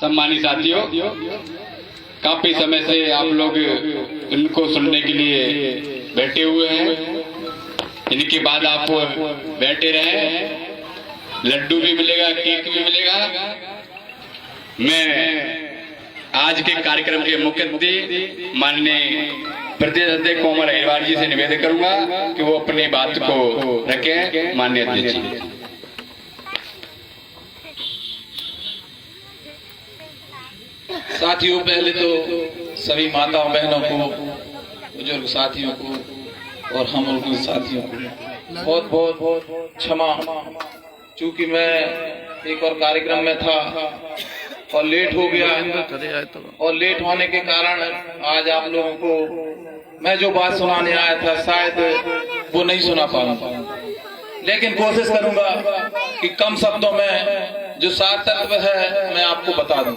सम्मानित साथियों, काफी समय से आप लोग इनको सुनने के लिए बैठे हुए हैं। इनके बाद आप बैठे रहे, लड्डू भी मिलेगा, केक भी मिलेगा। मैं आज के कार्यक्रम के मुख्य अतिथि माननीय प्रदेश अध्यक्ष कोमल अहिरवार जी से निवेदन करूंगा कि वो अपनी बात को रखें। माननीय अध्यक्ष जी। साथियों, पहले तो सभी माताओं बहनों को, बुजुर्ग साथियों को और हम उनके साथियों को बहुत बहुत क्षमा, चूंकि मैं एक और कार्यक्रम में था और लेट हो गया और लेट होने के कारण आज आप लोगों को मैं जो बात सुनाने आया था शायद वो नहीं सुना पाऊंगा, लेकिन कोशिश करूंगा कि कम शब्दों में जो सार तत्व है मैं आपको बता दूं।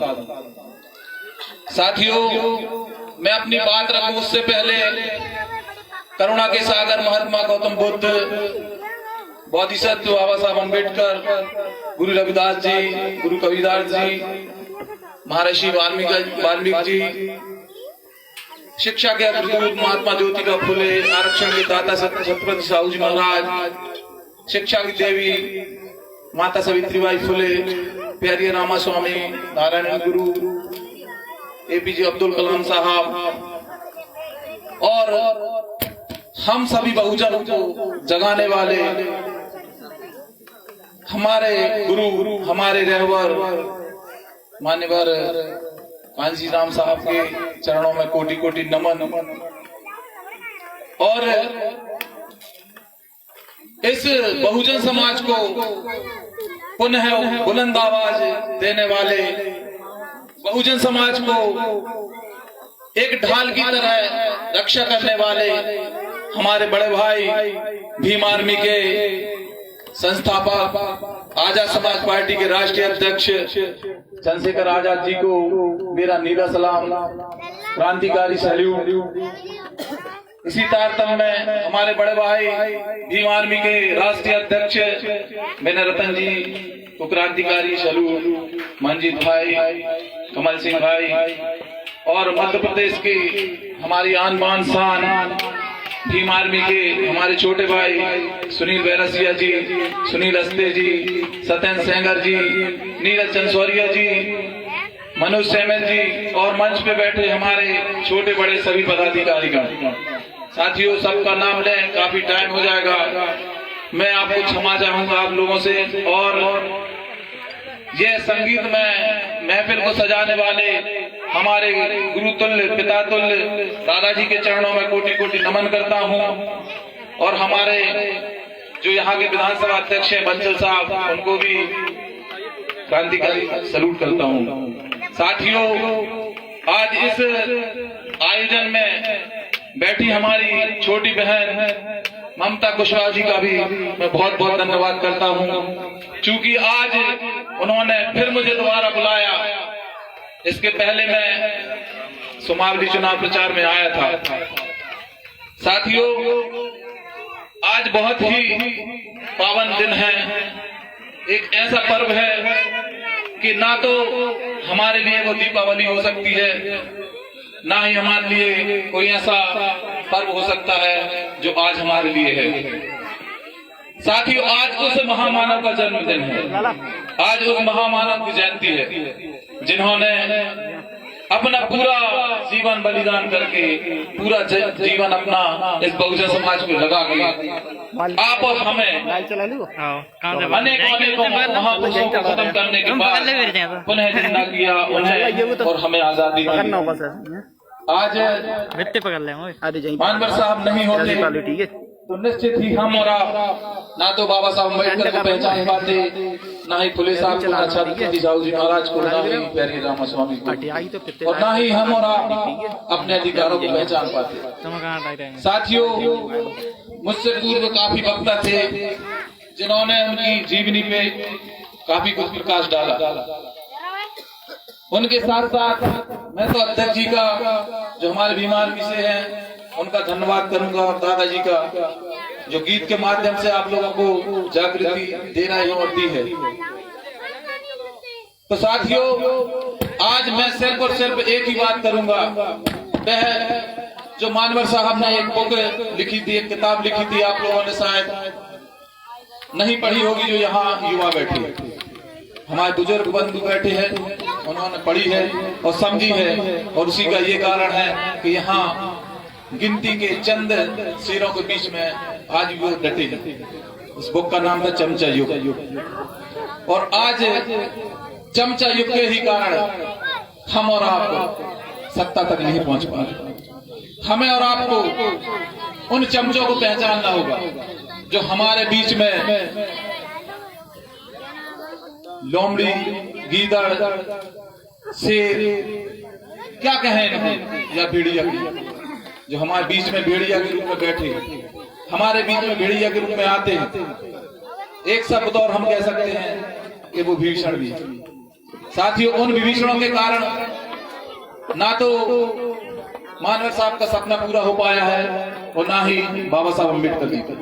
साथियों, मैं अपनी बात रखूं उससे पहले करुणा के सागर महात्मा गौतम बुद्ध, बोधिसत्व बाबा साहब अम्बेडकर, गुरु रविदास जी, गुरु कबीरदास जी, महर्षि वाल्मीकि जी, शिक्षा के अग्रदूत महात्मा ज्योतिबा फुले, आरक्षण के दाता छत्रपति साहू जी महाराज, शिक्षा की देवी माता सावित्रीबाई फुले, प्यारी रामा स्वामी, नारायण गुरु, एपीजे अब्दुल कलाम साहब और हम सभी बहुजनों को जगाने वाले हमारे गुरु, हमारे रहबर मान्यवर कांजी राम साहब के चरणों में कोटि कोटि नमन। और इस बहुजन समाज को पुनः बुलंद आवाज देने वाले, बहुजन समाज को एक ढाल की तरह रक्षा करने वाले हमारे बड़े भाई भीम आर्मी के संस्थापक, आजाद समाज पार्टी के राष्ट्रीय अध्यक्ष चंद्रशेखर आजाद जी को मेरा नीला सलाम, क्रांतिकारी सैल्यूट। इसी तारतम्य में हमारे बड़े भाई भीम आर्मी के राष्ट्रीय अध्यक्ष मेने रतन जी को क्रांतिकारी सैल्यूट, मंजीत भाई, कमल सिंह भाई और मध्य प्रदेश के हमारी आन बान शान भीम आर्मी के हमारे छोटे भाई सुनील बैरसिया जी, सुनील अस्ते जी, सत्येंद्र सेंगर जी, नीरज चंसौरिया जी, मनोज सेमल जी और मंच पे बैठे हमारे छोटे बड़े सभी पदाधिकारीगण। साथियों, सबका नाम लें, काफी टाइम हो जाएगा, मैं आपको क्षमा चाहूंगा आप लोगों से। और ये संगीत में महफिल को सजाने वाले हमारे गुरुतुल्य पितातुल्य दादाजी के चरणों में कोटि कोटि नमन करता हूँ और हमारे जो यहाँ के विधानसभा अध्यक्ष हैं बंसल साहब, उनको भी क्रांतिकारी सैल्यूट करता हूँ। साथियों, आज इस आयोजन में बैठी हमारी छोटी बहन ममता कुशवाहा जी का भी मैं बहुत बहुत धन्यवाद करता हूँ, क्योंकि आज उन्होंने फिर मुझे दोबारा बुलाया। इसके पहले मैं सुमावली चुनाव प्रचार में आया था। साथियों, आज बहुत ही पावन दिन है, एक ऐसा पर्व है कि ना तो हमारे लिए वो दीपावली हो सकती है, ना ही हमारे लिए कोई ऐसा पर्व हो सकता है जो आज हमारे लिए है। साथियों, आज उस महामानव का जन्मदिन है, आज उस महामानव की जयंती है जिन्होंने अपना पूरा जीवन बलिदान करके, पूरा जीवन अपना इस बहुजन समाज को लगा के आप और हमें अनेकों महापुरुषों को खत्म करने के बाद पुनः जिंदा किया उन्हें और हमें आजादी दी। आज मानवर साहब नहीं होते तो निश्चित ही हम और आप ना तो बाबा साहब अम्बेडकर को पहचान पाते, ना ही फुले साहब को, ना छत्रपति साहू जी महाराज को, ना ही प्यारे रामा स्वामी को, और ना ही हम और आप अपने अधिकारों को पहचान पाते। साथियों, मुझसे पूर्व काफी वक्ता थे जिन्होंने उनकी जीवनी पे काफी कुछ प्रकाश डाला। उनके साथ साथ मैं तो अध्यक्ष जी का जो हमारे भीम आर्मी से हैं उनका धन्यवाद करूंगा, और दादाजी का जो गीत के माध्यम से आप लोगों को जागृति दे रहे हैं और दी है। तो साथियों, आज मैं सिर्फ और सिर्फ एक ही बात करूंगा। वह जो मानवर साहब ने एक बुक लिखी थी, एक किताब लिखी थी, आप लोगों ने शायद नहीं पढ़ी होगी। जो यहाँ युवा बैठे, हमारे बुजुर्ग बंधु बैठे हैं, उन्होंने पढ़ी है और समझी है, और उसी का ये कारण है कि यहाँ गिनती के चंद शेरों के बीच में आज भी वो डटे हैं। उस बुक का नाम था चमचा युग, और आज चमचा युग के ही कारण हम और आप सत्ता तक नहीं पहुंच पा रहे। हमें और आपको उन चमचों को पहचानना होगा जो हमारे बीच में लोमड़ी, गीदड़, शेर, क्या कहें, या भेड़िया, जो हमारे बीच में भेड़िया के रूप में बैठे, हमारे बीच में भेड़िया के रूप में आते हैं। एक शब्द और हम कह सकते हैं कि वो भीषण भी। साथियों, उन विभीषणों के कारण ना तो मानवर साहब का सपना पूरा हो पाया है और ना ही बाबा साहब अम्बेडकर जी का।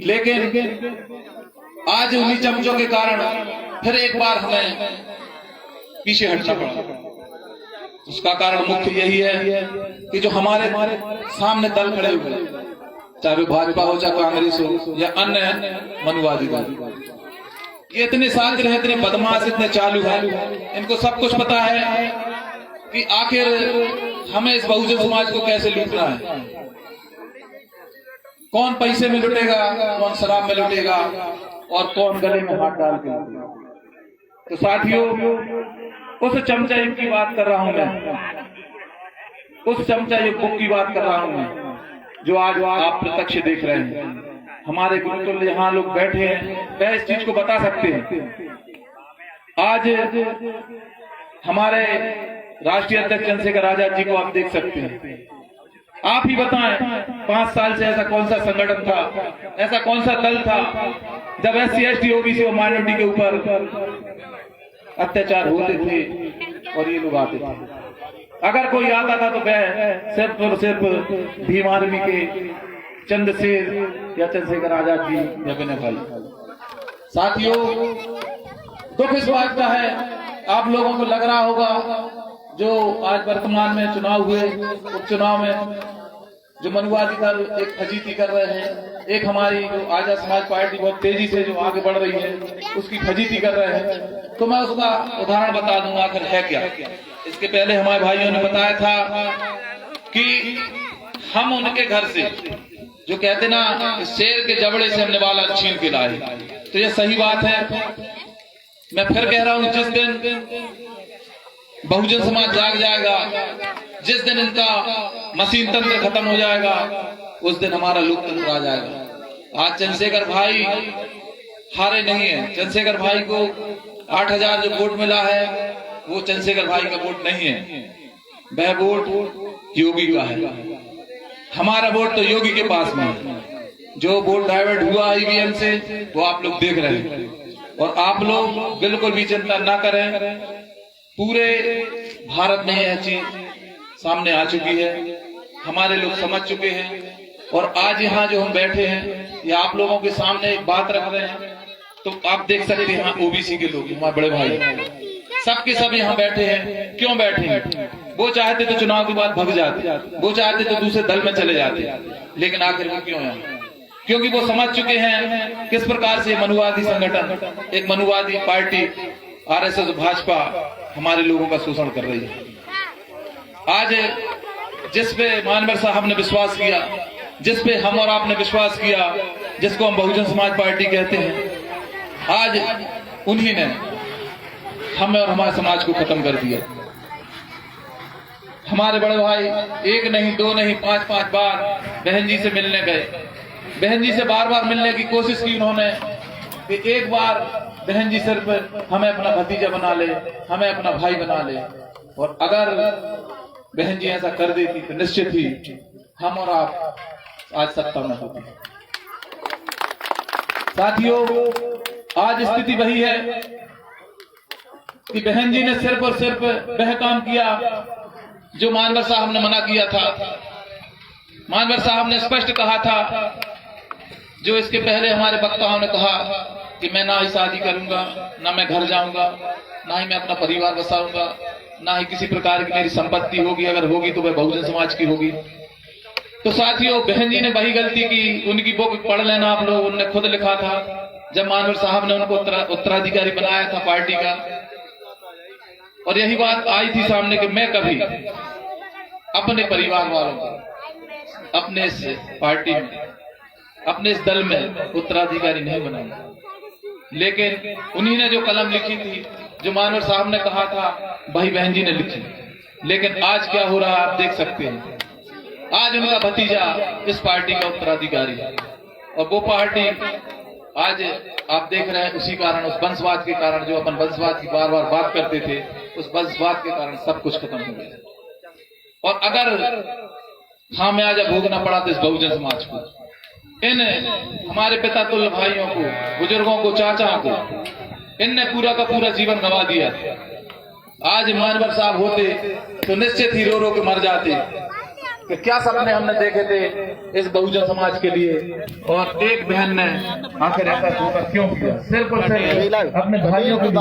लेकिन आज उन्हीं चमचों के कारण फिर एक बार हमें पीछे हटना पड़ा। उसका कारण मुख्य यही है कि जो हमारे सामने दल खड़े हुए, चाहे वो भाजपा हो, चाहे कांग्रेस हो, या अन्य मनुवादी दल, ये इतने शातिर हैं, इतने बदमाश, इतने चालू हैं। इनको सब कुछ पता है कि आखिर हमें इस बहुजन समाज को कैसे लूटना है। कौन पैसे में लुटेगा, कौन शराब में लुटेगा, और कौन गले में हाथ डाल के। तो साथियों, उस चमचा युग की बात कर रहा हूं मैं, उस चमचा युग बुक की बात कर रहा हूं मैं, जो आज आप प्रत्यक्ष देख रहे हैं। हमारे गुरुकुल यहाँ लोग बैठे हैं, वह इस चीज को बता सकते हैं। आज हमारे राष्ट्रीय अध्यक्ष चंद्रशेखर आजाद जी को आप देख सकते हैं। आप ही बताएं, 5 साल से ऐसा कौन सा संगठन था, ऐसा कौन सा दल था जब SC, ST, OBC और माइनॉरिटी के ऊपर अत्याचार होते थे और ये लोग आते थे। अगर कोई आता था तो वह सिर्फ और सिर्फ भीम आर्मी के चंद्रशेर या चंद्रशेखर आजाद जी या विनय भाई। साथियों, दुख इस बात का है, आप लोगों को लग रहा होगा जो आज वर्तमान में चुनाव हुए, उपचुनाव में जो मनुवादी दल एक फजीती कर रहे हैं, एक हमारी जो आजाद समाज पार्टी बहुत तेजी से जो आगे बढ़ रही है, उसकी फजीती कर रहे हैं। तो मैं उसका उदाहरण बता दूंगा आखिर है क्या। इसके पहले हमारे भाइयों ने बताया था कि हम उनके घर से, जो कहते ना शेर के जबड़े से हमने वाला छीन के लाए, तो ये सही बात है। मैं फिर कह रहा हूं, जिस दिन बहुजन समाज जाग जाएगा, जिस दिन इनका मशीन तंत्र खत्म हो जाएगा, उस दिन हमारा लोकतंत्र आ जाएगा। आज चंद्रशेखर भाई हारे नहीं है। चंद्रशेखर भाई को 8000 जो वोट मिला है, वो चंद्रशेखर भाई का वोट नहीं है, वह वोट योगी का है। हमारा वोट तो योगी के पास में है। जो वोट डाइवर्ट हुआ ईवीएम से, वो आप लोग देख रहे हैं, और आप लोग बिल्कुल भी चिंता ना करें। पूरे भारत में यह चीज सामने आ चुकी है, हमारे लोग समझ चुके हैं, और आज यहाँ जो हम बैठे हैं, ये आप लोगों के सामने एक बात रख रहे हैं। तो आप देख सकते हैं यहाँ ओबीसी के लोग, हमारे बड़े भाई सब के सब यहाँ बैठे हैं। क्यों बैठे हैं? वो चाहते तो चुनाव के बाद भाग जाते, वो चाहते तो दूसरे दल में चले जाते, लेकिन आखिर वो क्यों यहाँ? क्योंकि वो समझ चुके हैं किस प्रकार से मनुवादी संगठन, एक मनुवादी पार्टी आरएसएस भाजपा हमारे लोगों का शोषण कर रही है। आज जिस पे मानवर साहब ने विश्वास किया, जिस पे हम और आपने विश्वास किया, जिसको हम बहुजन समाज पार्टी कहते हैं, आज उन्हीं ने हमें और हमारे समाज को खत्म कर दिया। हमारे बड़े भाई एक नहीं, दो नहीं, 5-5 बार बहन जी से मिलने गए। बहन जी से बार बार मिलने की कोशिश की उन्होंने कि एक बार बहन जी सिर्फ हमें अपना भतीजा बना ले, हमें अपना भाई बना ले। और अगर बहन जी ऐसा कर देती तो निश्चित ही हम और आप आज सत्ता में होते। साथियों, आज स्थिति वही है कि बहन जी ने सिर्फ और सिर्फ वह काम किया जो मानवर साहब ने मना किया था। मानवर साहब ने स्पष्ट कहा था, जो इसके पहले हमारे वक्ताओं ने कहा कि मैं ना ही शादी करूंगा, ना मैं घर जाऊंगा, ना ही मैं अपना परिवार बसाऊंगा, ना ही किसी प्रकार की मेरी संपत्ति होगी, अगर होगी तो वह बहुजन समाज की होगी। तो साथियों, बहन जी ने वही गलती की, उनकी बुक पढ़ लेना आप लोग, उन्होंने खुद लिखा था जब मानवर साहब ने उनको उत्तराधिकारी बनाया था पार्टी का, और यही बात आई थी सामने कि मैं कभी अपने परिवार वालों को, अपने इस पार्टी में, अपने इस दल में उत्तराधिकारी नहीं बनाऊंगा। लेकिन उन्हीं ने जो कलम लिखी थी, जो मानवर साहब ने कहा था, वही बहन जी ने लिखी। लेकिन आज क्या हो रहा है आप देख सकते हैं, आज उनका भतीजा इस पार्टी का उत्तराधिकारी है, और वो पार्टी आज आप देख रहे हैं उसी कारण, उस वंशवाद के कारण, जो अपन वंशवाद की बार बार बात करते थे, उस वंशवाद के कारण सब कुछ खत्म हो गया। और अगर खामियाजा भोगना पड़ा तो इस बहुजन समाज को, इन हमारे पिता तुल्य भाइयों को, बुजुर्गों को, चाचा को, इनने पूरा का पूरा जीवन गंवा दिया। आज मानवर साहब होते तो निश्चित ही रो रो के मर जाते कि क्या सपने हमने देखे थे इस बहुजन समाज के लिए, और एक बहन ने आखिर ऐसा धोखा क्यों किया, सिर्फ और सिर्फ अपने भाइयों के लिए,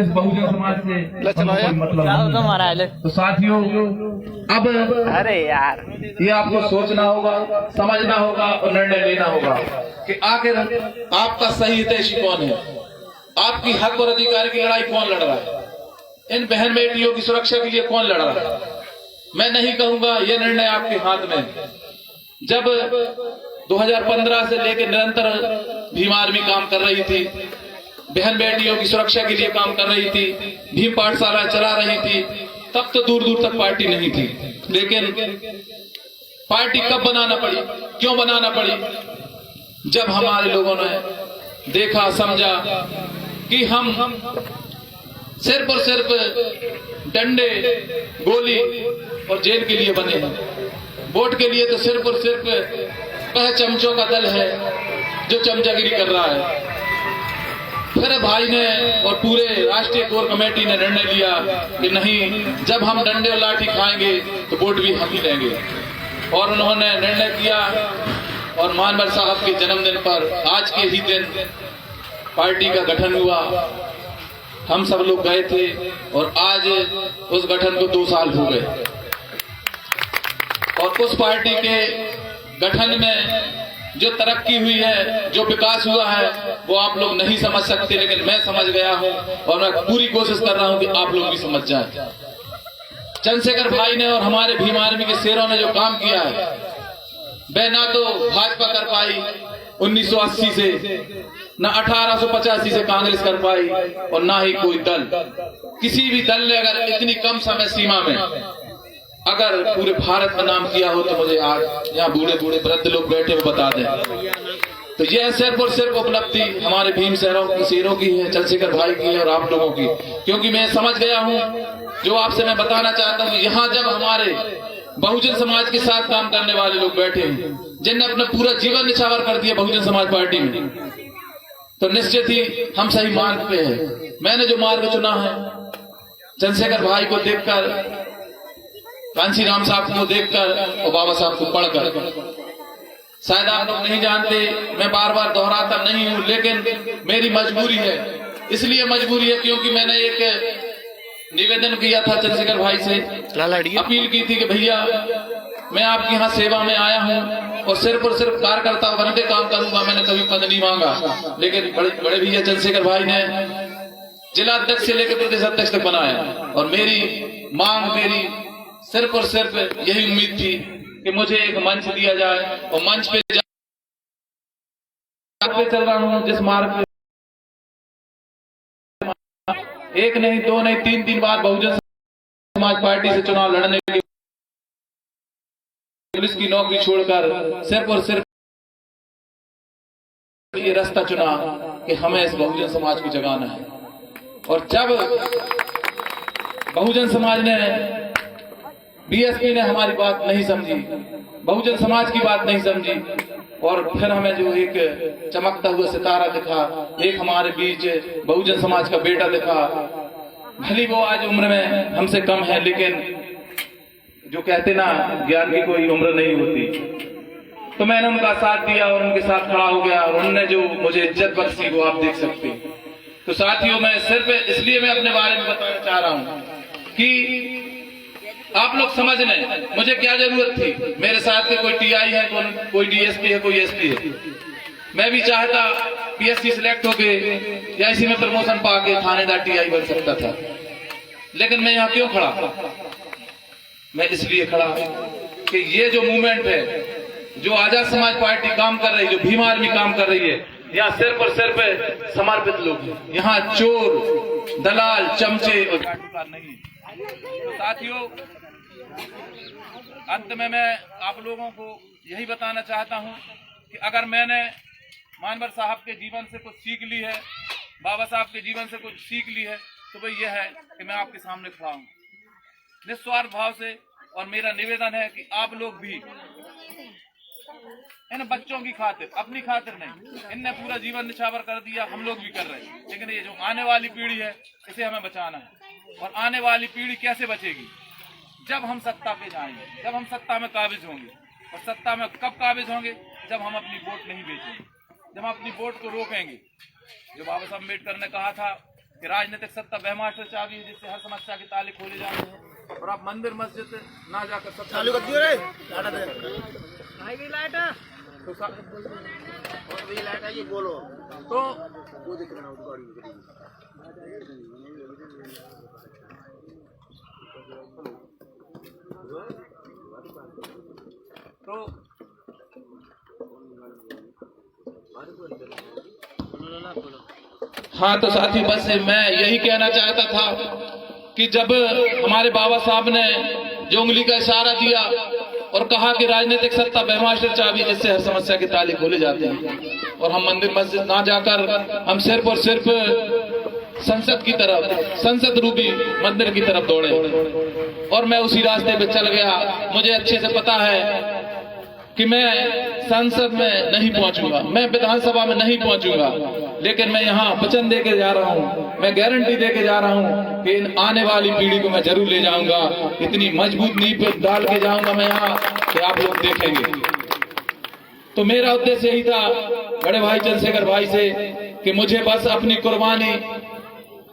इस बहुजन समाज से मतलब। तो साथियों, अब अरे यार, ये आपको सोचना होगा, समझना होगा और निर्णय लेना होगा कि आखिर आपका सही हितैषी कौन है, आपकी हक और अधिकार की लड़ाई कौन लड़ रहा है, इन बहन बेटियों की सुरक्षा के लिए कौन लड़ रहा है। मैं नहीं कहूंगा, ये निर्णय आपके हाथ में। जब 2015 से लेकर निरंतर भीम आर्मी काम कर रही थी, बहन बेटियों की सुरक्षा के लिए काम कर रही थी, भीम पाठशाला चला रही थी, तब तो दूर दूर तक पार्टी नहीं थी। लेकिन पार्टी कब बनाना पड़ी, क्यों बनाना पड़ी? जब हमारे लोगों ने देखा, समझा कि हम सिर्फ और सिर्फ डंडे, गोली और जेल के लिए बने हैं। वोट के लिए तो सिर्फ और सिर्फ वह चमचों का दल है जो चमचागिरी कर रहा है। फिर भाई ने और पूरे राष्ट्रीय कोर कमेटी ने निर्णय लिया कि नहीं, जब हम डंडे और लाठी खाएंगे तो वोट भी हम ही लेंगे। और उन्होंने निर्णय किया, और मानवर साहब के जन्मदिन पर आज के ही दिन पार्टी का गठन हुआ। हम सब लोग गए थे, और आज उस गठन को 2 साल हो गए। और उस पार्टी के गठन में जो तरक्की हुई है, जो विकास हुआ है, वो आप लोग नहीं समझ सकते, लेकिन मैं समझ गया हूं, और मैं पूरी कोशिश कर रहा हूं कि आप लोग भी समझ जाएं। चंद्रशेखर भाई ने और हमारे भीम आर्मी के शेरों ने जो काम किया है, वह ना तो भाजपा कर पाई 1980 से, ना 1885 से कांग्रेस कर पाई, और ना ही कोई दल। किसी भी दल ने अगर इतनी कम समय सीमा में अगर पूरे भारत का नाम किया हो, तो मुझे आज यहाँ बूढ़े बूढ़े वृद्ध लोग बैठे हुए बता दें। तो यह सिर्फ और सिर्फ उपलब्धि हमारे भीम शेरों की है, चंद्रशेखर भाई की है, और आप लोगों की। क्योंकि मैं समझ गया हूँ, जो आपसे मैं बताना चाहता हूँ, यहाँ जब हमारे बहुजन समाज के साथ काम करने वाले लोग बैठे हैं, जिनने अपना पूरा जीवन निछावर कर दिया बहुजन समाज पार्टी में, तो निश्चित ही हम सही मार्ग पे हैं। मैंने जो मार्ग चुना है, चंद्रशेखर भाई को देखकर, कांसी राम साहब को देखकर और बाबा साहब को पढ़कर, शायद आप लोग नहीं जानते, मैं बार बार दोहराता नहीं हूं, लेकिन मेरी मजबूरी है। इसलिए मजबूरी है क्योंकि मैंने एक निवेदन किया था चंद्रशेखर भाई से, अपील की थी कि भैया मैं आपके यहाँ सेवा में आया हूँ और सिर्फ कार्यकर्ता बन के काम करूंगा, मैंने कभी पद नहीं मांगा। लेकिन बड़े भैया चंद्रशेखर भाई ने जिला अध्यक्ष से लेकर प्रदेश अध्यक्ष तक बनाया, और मेरी मांग, मेरी सिर्फ और सिर्फ यही उम्मीद थी कि मुझे एक मंच दिया जाए, और मंच पे चल रहा हूँ जिस मार्ग पे, एक नहीं, 2 नहीं, 3 बार बहुजन समाज पार्टी से चुनाव लड़ने के, पुलिस की नौकरी छोड़कर सिर्फ और सिर्फ ये रास्ता चुना कि हमें इस बहुजन समाज को जगाना है। और जब बहुजन समाज ने, बीएसपी ने हमारी बात नहीं समझी, बहुजन समाज की बात नहीं समझी, और फिर हमें जो एक चमकता हुआ सितारा दिखा, एक हमारे बीच बहुजन समाज का बेटा दिखा। भली वो आज उम्र में हमसे कम है, लेकिन जो कहते ना, ज्ञान की कोई उम्र नहीं होती। तो मैंने उनका साथ दिया और उनके साथ खड़ा हो गया और उन्होंने जो मुझे इज्जत बख्शी वो आप देख सकते हैं। तो साथियों, मैं सिर्फ इसलिए मैं अपने बारे में बताना चाह रहा हूं कि आप लोग समझ लें मुझे क्या जरूरत थी। मेरे साथ के कोई टीआई है, कोई डीएसपी है, कोई एसपी है। मैं भी चाहता पीएससी सिलेक्ट होके या इसी में प्रमोशन पाके थानेदार टीआई बन सकता था, लेकिन मैं यहाँ क्यों खड़ा? मैं इसलिए खड़ा कि ये जो मूवमेंट है, जो आजाद समाज पार्टी काम कर रही है, जो भीम आर्मी काम कर रही है, यहाँ सिर्फ और सिर्फ समर्पित लोग हैं। यहाँ चोर, दलाल, चमचे और जाटूकार नहीं। तो साथियों, अंत में मैं आप लोगों को यही बताना चाहता हूँ कि अगर मैंने मानवर साहब के जीवन से कुछ सीख ली है, बाबा साहब के जीवन से कुछ सीख ली है, तो वह यह है कि मैं आपके सामने खड़ा हूँ निस्वार्थ भाव से। और मेरा निवेदन है कि आप लोग भी इन बच्चों की खातिर, अपनी खातिर नहीं, इनने पूरा जीवन निछावर कर दिया, हम लोग भी कर रहे हैं, लेकिन ये जो आने वाली पीढ़ी है इसे हमें बचाना है। और आने वाली पीढ़ी कैसे बचेगी? जब हम सत्ता पे जाएंगे, जब हम सत्ता में काबिज होंगे। और सत्ता में कब काबिज होंगे? जब हम अपनी वोट नहीं बेचेंगे, जब हम अपनी वोट को रोकेंगे। जो बाबा साहब अम्बेडकर ने कहा था कि राजनीतिक सत्ता बेहमास्टर चाबी है जिससे हर समस्या के ताले खोले जाते हैं, और आप मंदिर मस्जिद ना जाकर सत्ता चालू कर दियो रे तो बोलो तो हाँ, तो साथी बस मैं यही कहना चाहता था कि जब हमारे बाबा साहब ने जो उंगली का इशारा दिया और कहा कि राजनीतिक सत्ता बेहमास्टर चाबी जिससे हर समस्या के ताले खोले जाते हैं, और हम मंदिर मस्जिद ना जाकर हम सिर्फ और सिर्फ संसद की तरफ, संसद रूपी मंदिर की तरफ दौड़े, और मैं उसी रास्ते पे चल गया। मुझे अच्छे से पता है कि मैं संसद में नहीं पहुंचूंगा, मैं विधानसभा में नहीं पहुंचूंगा, लेकिन मैं यहाँ वचन देके जा रहा हूँ, मैं गारंटी देके जा रहा हूँ कि इन आने वाली पीढ़ी को मैं जरूर ले जाऊंगा। इतनी मजबूत नींव पे डाल के जाऊंगा मैं यहाँ कि आप लोग देखेंगे। तो मेरा उद्देश्य यही था बड़े भाई चंद्रशेखर भाई से कि मुझे बस अपनी कुर्बानी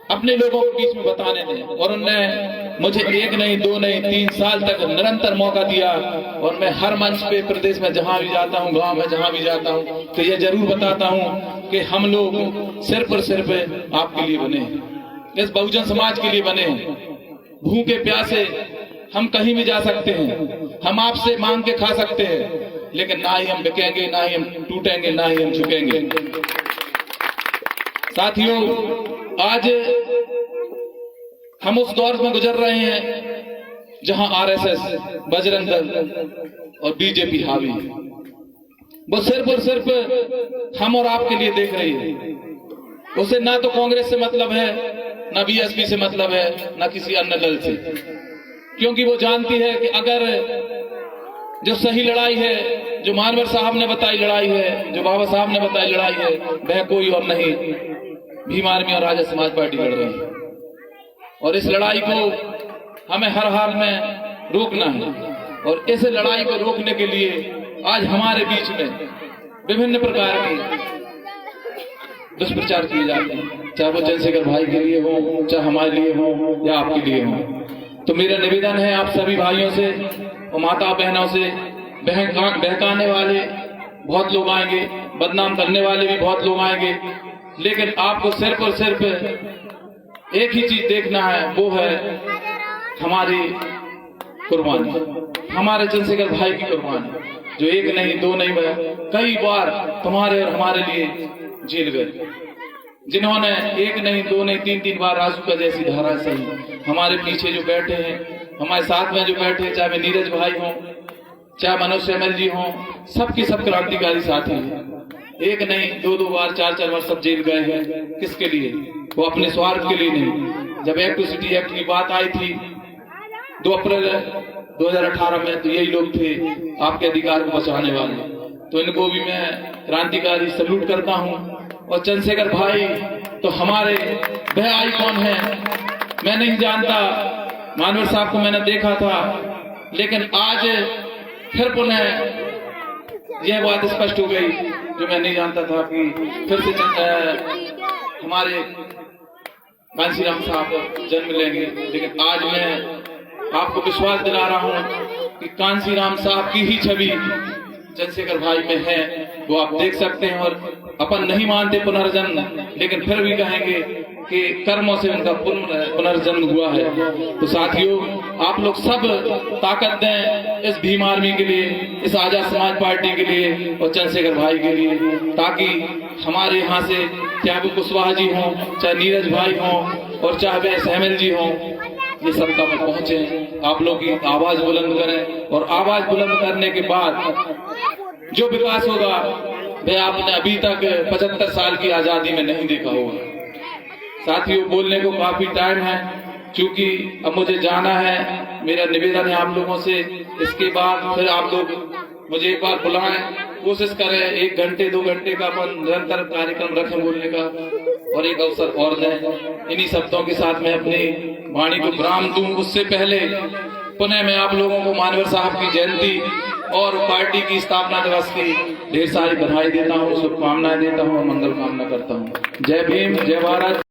अपने लोगों के बीच में बताने दें, और उनने मुझे 1 नहीं 2 नहीं 3 साल तक निरंतर मौका दिया। और मैं हर मंच पे प्रदेश में जहां भी जाता हूं, गांव में जहां भी जाता हूं, तो ये जरूर बताता हूं कि हम लोग सिर्फ और सिर्फ आपके लिए बने, इस बहुजन समाज के लिए बने। भूखे प्यासे हम कहीं भी जा सकते हैं, हम आपसे मांग के खा सकते हैं, लेकिन ना ही हम बिकेंगे, ना ही हम टूटेंगे, ना ही हम झुकेंगे। साथियों, आज हम उस दौर में गुजर रहे हैं जहां आरएसएस, बजरंग दल और बीजेपी हावी है। वो सिर्फ और सिर्फ हम और आपके लिए देख रही है। उसे ना तो कांग्रेस से मतलब है, ना बीएसपी से मतलब है, ना किसी अन्य दल से, क्योंकि वो जानती है कि अगर जो सही लड़ाई है, जो मानवर साहब ने बताई लड़ाई है, जो बाबा साहब ने बताई लड़ाई है, वह कोई और नहीं, भीम आर्मी और आजाद समाज पार्टी लड़ रही है। और इस लड़ाई को हमें हर हाल में रोकना है। और इस लड़ाई को रोकने के लिए आज हमारे बीच में विभिन्न प्रकार के दुष्प्रचार किए जाते हैं, चाहे वो चंद्रशेखर भाई के लिए हो, चाहे हमारे लिए हो, या आपके लिए हो। तो मेरा निवेदन है आप सभी भाइयों से और माता बहनों से, बहकाने वाले बहुत लोग आएंगे, बदनाम करने वाले भी बहुत लोग आएंगे, लेकिन आपको सिर्फ और सिर्फ एक ही चीज देखना है, वो है हमारी कुर्बानी, हमारे चंद्रशेखर भाई की कुर्बानी, जो 1 नहीं 2 नहीं कई बार तुम्हारे और हमारे लिए जेल गए, जिन्होंने 1 नहीं 2 नहीं 3 बार राजू का जैसी धारा सही हमारे पीछे जो बैठे हैं, हमारे साथ में जो बैठे हैं, चाहे नीरज भाई हों, चाहे मनोज श्यामल जी हों, सबकी सब क्रांतिकारी साथी हैं। 1 नहीं 2 बार 4 बार सब जेल गए हैं। किसके लिए? वो अपने स्वार्थ के लिए नहीं। जब एक्ट एक्ट की बात आई थी 2 अप्रैल 2018 में, तो यही लोग थे आपके अधिकार को बचाने वाले। तो इनको भी मैं क्रांतिकारी सल्यूट करता हूँ। और चंद्रशेखर भाई तो हमारे वह आइकॉन है, मैं नहीं जानता, मानवर साहब को मैंने देखा था, लेकिन आज फिर पुनः यह बात स्पष्ट हो गई जो मैं नहीं जानता था कि फिर से हमारे कांसीराम साहब जन्म लेंगे। लेकिन आज मैं आपको विश्वास दिला रहा हूं कि कांसीराम साहब की ही छवि चंद्रशेखर भाई में है, वो आप देख सकते हैं। और अपन नहीं मानते पुनर्जन्म, लेकिन फिर भी कहेंगे कि कर्मों से उनका पुनर्जन्म हुआ है। तो साथियों, आप लोग सब ताकत दें इस भीम आर्मी के लिए, इस आजाद समाज पार्टी के लिए और चंद्रशेखर भाई के लिए, ताकि हमारे यहाँ से चाहे वो कुशवाहा जी हों, चाहे नीरज भाई हों और चाहे वे सहमल जी हों, ये सत्ता में पहुंचे। आप लोग की आवाज बुलंद करें और आवाज बुलंद करने के बाद जो विकास होगा वह आपने अभी तक 75 साल की आजादी में नहीं देखा होगा। साथियों, बोलने को काफी टाइम है, क्योंकि अब मुझे जाना है। मेरा निवेदन है आप लोगों से, इसके बाद फिर आप लोग मुझे एक बार बुलाएं, कोशिश करें 1 घंटे 2 घंटे का अपन निरंतर कार्यक्रम रखें बोलने का, और एक अवसर और दें। इन्हीं शब्दों के साथ मैं अपनी वाणी को विराम दूं। उससे पहले पुनः मैं आप लोगों को मानवर साहब की जयंती और पार्टी की स्थापना दिवस की ढेर सारी बधाई देता हूँ, शुभकामनाएं देता हूँ और मंगल कामना करता हूँ। जय भीम, जय भारत।